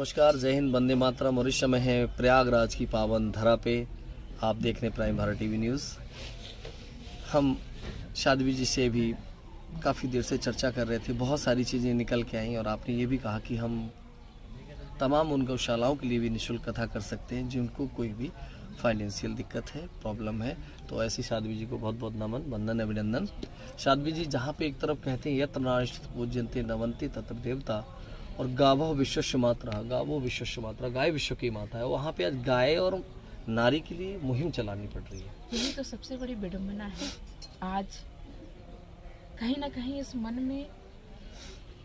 नमस्कार, जय हिंद, वंदे मातरम। और इस समय है प्रयागराज की पावन धरा पे आप देख रहे हैं प्राइम भारत टीवी न्यूज़। हम शादवी जी से भी काफ़ी देर से चर्चा कर रहे थे, बहुत सारी चीज़ें निकल के आई और आपने ये भी कहा कि हम तमाम उन गौशालाओं के लिए भी निःशुल्क कथा कर सकते हैं जिनको कोई भी फाइनेंशियल दिक्कत है, प्रॉब्लम है। तो ऐसी साध्वी जी को बहुत बहुत नमन, वंदन, अभिनंदन। साध्वी जी जहाँ पे एक तरफ कहते हैं यत्र नास्ति पूज्यन्ते नवन्ति तत्र देवता और गावो विश्वस्य मात्रा, गावो विश्वस्य मात्रा, गाय विश्व की माता है, वहाँ पे आज गाय और नारी के लिए मुहिम चलानी पड़ रही है। यही तो सबसे बड़ी विडम्बना है। आज कहीं ना कहीं इस मन में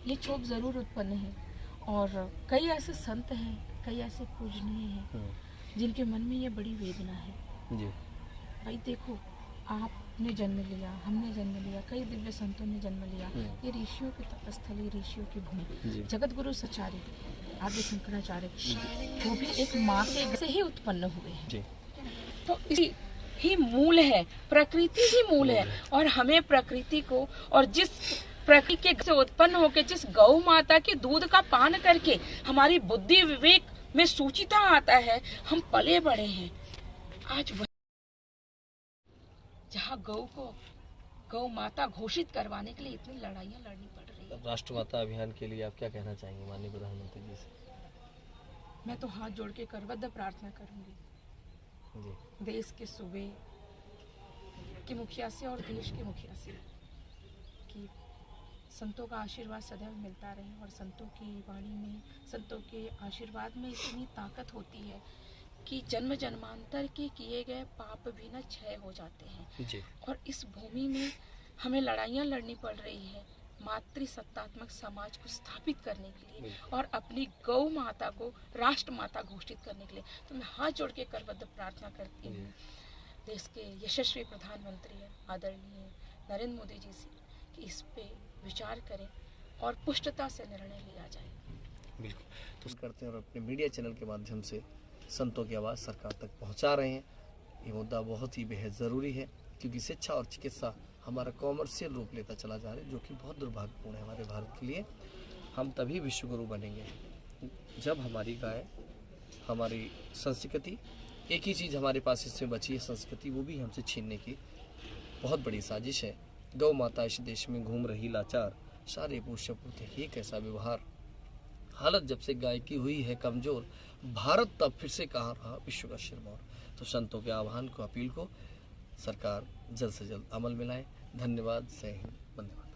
ये क्षोभ जरूर उत्पन्न है और कई ऐसे संत हैं, कई ऐसे पूजनीय हैं जिनके मन में ये बड़ी वेदना है। जी भाई देखो, आपने जन्म लिया, हमने जन्म लिया, कई दिव्य संतों ने जन्म लिया। ये ऋषियों की तपस्थली, ऋषियों की भूमि। जगत गुरु सचार्य आदि शंकराचार्य वो भी एक माँ के से ही उत्पन्न हुए हैं। जी। तो इसी ही मूल है, प्रकृति ही मूल है। और हमें प्रकृति को, और जिस प्रकृति के से उत्पन्न होकर जिस गौ माता के दूध का पान करके हमारी बुद्धि विवेक में सूचिता आता है, हम पले बड़े हैं। आज जहाँ गौ को गौ माता घोषित करवाने के लिए इतनी लड़ाइयाँ लड़नी पड़ रही है। राष्ट्रमाता अभियान के लिए आप क्या कहना चाहेंगे माननीय प्रधानमंत्री जी से? मैं तो हाथ जोड़ के करबद्ध प्रार्थना करूंगी जी। देश के सूबे के मुखिया से और देश के मुखिया से कि संतों का आशीर्वाद सदैव मिलता रहे। और संतों की वाणी में, संतों के आशीर्वाद में इतनी ताकत होती है कि जन्म जन्मांतर के किए गए पाप भी न क्षय हो जाते हैं। जी। और इस भूमि में हमें लड़ाइयाँ लड़नी पड़ रही है मातृ सत्तात्मक समाज को स्थापित करने के लिए और अपनी गौ माता को राष्ट्र माता घोषित करने के लिए। तो मैं हाथ जोड़ के करबद्ध प्रार्थना करती हूँ देश के यशस्वी प्रधानमंत्री आदरणीय नरेंद्र मोदी जी से कि इस पे विचार करें और पुष्टता से निर्णय लिया जाए। बिल्कुल, तो करते हैं और अपने मीडिया चैनल के माध्यम से संतों की आवाज़ सरकार तक पहुंचा रहे हैं। ये मुद्दा बहुत ही बेहद ज़रूरी है क्योंकि शिक्षा और चिकित्सा हमारा कॉमर्शियल रूप लेता चला जा रहा है, जो कि बहुत दुर्भाग्यपूर्ण है हमारे भारत के लिए। हम तभी विश्वगुरु बनेंगे जब हमारी गाय, हमारी संस्कृति, एक ही चीज़ हमारे पास इसमें बची है संस्कृति, वो भी हमसे छीनने की बहुत बड़ी साजिश है। गौ माता इस देश में घूम रही लाचार, सारे पोष्य पूते ही कैसा व्यवहार, हालत जब से गाय की हुई है कमज़ोर, भारत तब फिर से कहाँ रहा विश्व का सिरमौर। तो संतों के आह्वान को, अपील को सरकार जल्द से जल्द अमल में लाए। धन्यवाद। जय हिंद, वंदे मातरम।